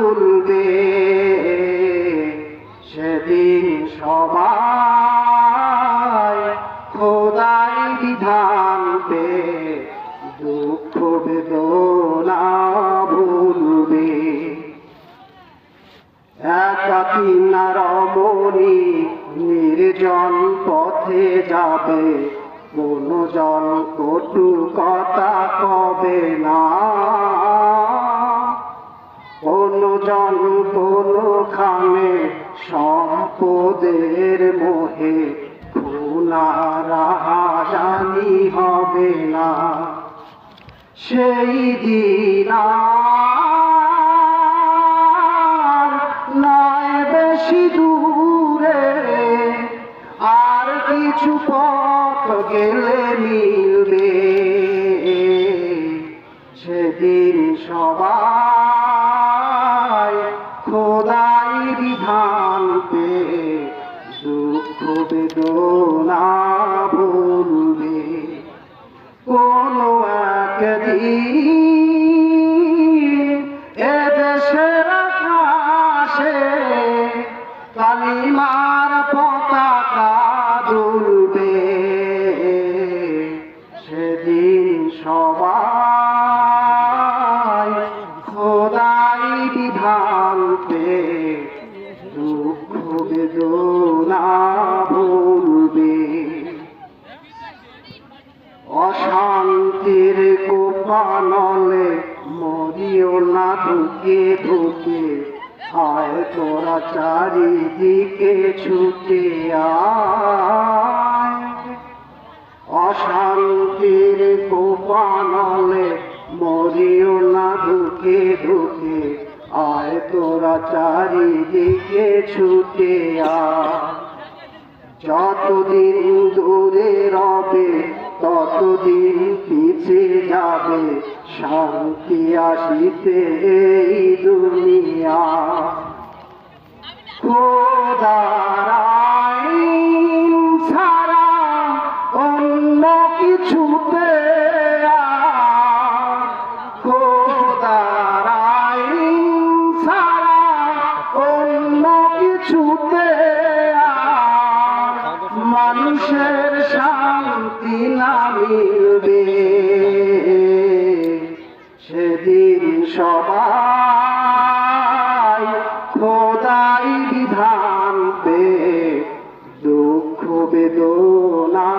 ভুলবে, সেদিন সবাই খোদাই বিধান পে দুঃখ বেদনা ভুলবে। একাকী না রমণী নির্জন পথে যাবে, কোনো জন কটু কথা কবে না, কোনো জন কোনোখানে সম্পদের মোহে খুনারাহাজানি হবে না। সেই দিন আর নয় বেশি দূরে, আর কিছু পথ গেলে মিলবে, সেদিন সবাই খোদাই বিধান পে দুঃখ বেদনা ভুলবে। কোনো একদিন এদেশের আকাশে কালিমার পতাকা দুলবে, সেদিন সবাই খোদাই বিধান পে দুঃখ বেদনা ভুলবে। অশান্তির কোপানলে মরিও না ঢুকে ঢুকে, হায় তোরা চারিদিকে ছুটে আয়। অশান্তির কোপানলে মরিও না ঢুকে ঢুকে, আয় তোরা চারিদিকে ছুটে আয়। যতদিন দূরে রবে ততদিন পিছে যাবে, শান্তি আসিতে এই দুনিয়া। খোদার আইন ছাড়া অন্য কিছুতে আর, খোদার আইন ছাড়া অন্য কিছুতে মানুষের শান্তি না মিলবে, সেদিন সবাই খোদাই বিধান পে দুঃখ বেদনা